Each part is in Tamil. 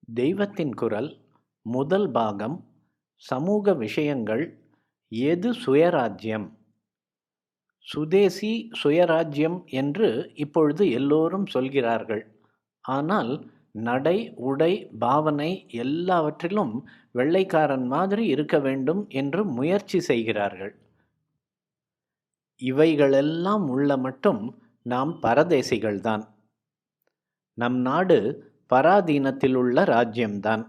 தெய்வத்தின் குரல் முதல் பாகம் சமூக விஷயங்கள். எது சுயராஜ்யம்? சுதேசி சுயராஜ்யம் என்று இப்பொழுது எல்லோரும் சொல்கிறார்கள். ஆனால் நடை, உடை, பாவனை எல்லாவற்றிலும் வெள்ளைக்காரன் மாதிரி இருக்க வேண்டும் என்று முயற்சி செய்கிறார்கள். இவைகளெல்லாம் உள்ள மட்டும் நாம் பரதேசிகள்தான். நம் நாடு பராதீனத்தில் உள்ள ராஜ்யம்தான்.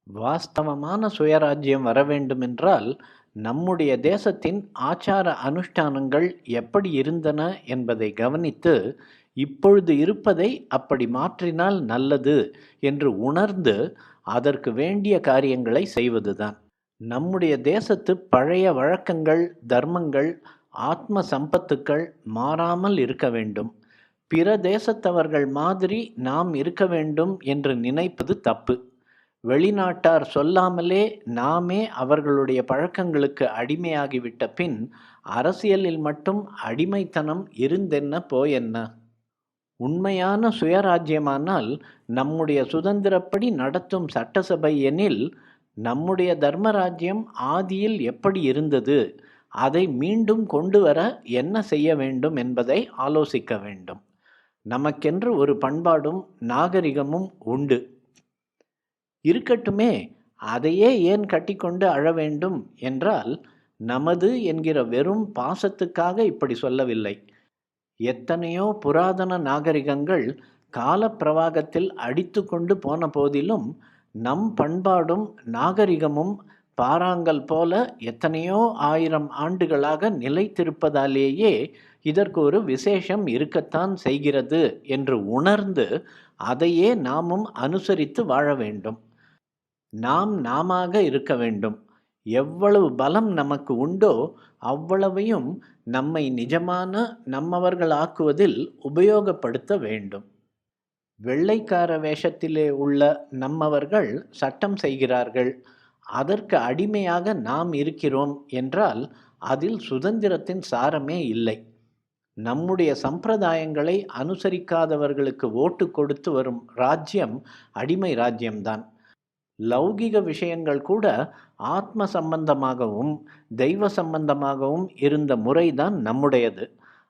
வாஸ்தவமான சுயராஜ்யம் வர வேண்டுமென்றால் நம்முடைய தேசத்தின் ஆச்சார அனுஷ்டானங்கள் எப்படி இருந்தன என்பதை கவனித்து இப்பொழுது இருப்பதை அப்படி மாற்றினால் நல்லது என்று உணர்ந்து அதற்கு வேண்டிய காரியங்களை செய்வதுதான். நம்முடைய தேசத்து பழைய வழக்கங்கள், தர்மங்கள், ஆத்ம சம்பத்துக்கள் மாறாமல் இருக்க வேண்டும். பிற தேசத்தவர்கள் மாதிரி நாம் இருக்க வேண்டும் என்று நினைப்பது தப்பு. வெளிநாட்டார் சொல்லாமலே நாமே அவர்களுடைய பழக்கங்களுக்கு அடிமையாகிவிட்ட பின் அரசியலில் மட்டும் அடிமைத்தனம் இருந்தென்ன போயென்ன? உண்மையான சுயராஜ்யமானால் நம்முடைய சுதந்திரப்படி நடத்தும் சட்டசபை எனில் நம்முடைய தர்மராஜ்யம் ஆதியில் எப்படி இருந்தது, அதை மீண்டும் கொண்டு வர என்ன செய்ய வேண்டும் என்பதை ஆலோசிக்க வேண்டும். நமக்கென்று ஒரு பண்பாடும் நாகரிகமும் உண்டு. இருக்கட்டுமே, அதையே ஏன் கட்டிக்கொண்டு அழ வேண்டும் என்றால் நமது என்கிற வெறும் பாசத்துக்காக இப்படி சொல்லவில்லை. எத்தனையோ புராதன நாகரிகங்கள் கால பிரவாகத்தில் அடித்து கொண்டு போன போதிலும் நம் பண்பாடும் நாகரிகமும் பாறாங்கல் போல எத்தனையோ ஆயிரம் ஆண்டுகளாக நிலைத்திருப்பதாலேயே இதற்கு ஒரு விசேஷம் இருக்கத்தான் செய்கிறது என்று உணர்ந்து அதையே நாமும் அனுசரித்து வாழ வேண்டும். நாமாக இருக்க வேண்டும். எவ்வளவு பலம் நமக்கு உண்டோ அவ்வளவையும் நம்மை நிஜமான நம்மவர்கள் ஆக்குவதில் உபயோகப்படுத்த வேண்டும். வெள்ளைக்கார வேஷத்திலே உள்ள நம்மவர்கள் சட்டம் செய்கிறார்கள், அதற்கு அடிமையாக நாம் இருக்கிறோம் என்றால் அதில் சுதந்திரத்தின் சாரமே இல்லை. நம்முடைய சம்பிரதாயங்களை அனுசரிக்காதவர்களுக்கு ஓட்டு கொடுத்து வரும் ராஜ்யம் அடிமை ராஜ்யம்தான். லௌகிக விஷயங்கள் கூட ஆத்ம சம்பந்தமாகவும் தெய்வ சம்பந்தமாகவும் இருந்த முறைதான் நம்முடையது.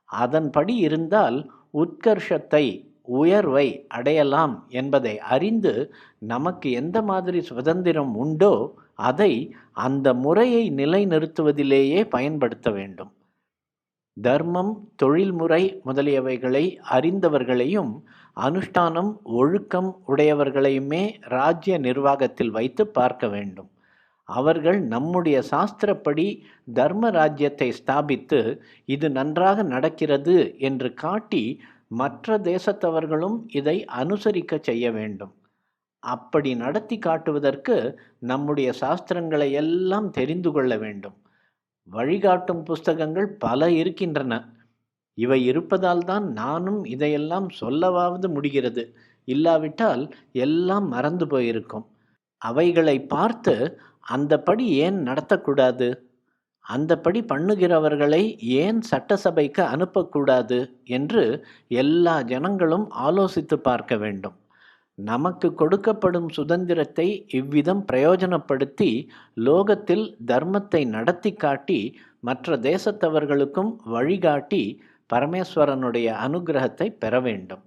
அதன்படி இருந்தால் உத்கர்ஷத்தை, உயர்வை அடையலாம் என்பதை அறிந்து நமக்கு எந்த மாதிரி சுதந்திரம் உண்டோ அதை அந்த முறையை நிலைநிறுத்துவதிலேயே பயன்படுத்த வேண்டும். தர்மம், தொழில்முறை முதலியவைகளை அறிந்தவர்களையும் அனுஷ்டானம், ஒழுக்கம் உடையவர்களையுமே ராஜ்ய நிர்வாகத்தில் வைத்து பார்க்க வேண்டும். அவர்கள் நம்முடைய சாஸ்திரப்படி தர்ம ராஜ்யத்தை ஸ்தாபித்து இது நன்றாக நடக்கிறது என்று காட்டி மற்ற தேசத்தவர்களும் இதை அனுசரிக்க செய்ய வேண்டும். அப்படி நடத்தி காட்டுவதற்கு நம்முடைய சாஸ்திரங்களை எல்லாம் தெரிந்து கொள்ள வேண்டும். வழிகாட்டும் புஸ்தகங்கள் பல இருக்கின்றன. இவை இருப்பதால் தான் நானும் இதையெல்லாம் சொல்லவாவது முடிகிறது. இல்லாவிட்டால் எல்லாம் மறந்து போயிருக்கும். அவைகளை பார்த்து அந்தபடி ஏன் நடத்தக்கூடாது, அந்தபடி பண்ணுகிறவர்களை ஏன் சட்டசபைக்கு அனுப்பக்கூடாது என்று எல்லா ஜனங்களும் ஆலோசித்து பார்க்க வேண்டும். நமக்கு கொடுக்கப்படும் சுதந்திரத்தை இவ்விதம் பிரயோஜனப்படுத்தி லோகத்தில் தர்மத்தை நடத்தி காட்டி மற்ற தேசத்தவர்களுக்கும் வழிகாட்டி பரமேஸ்வரனுடைய அனுகிரகத்தை பெற வேண்டும்.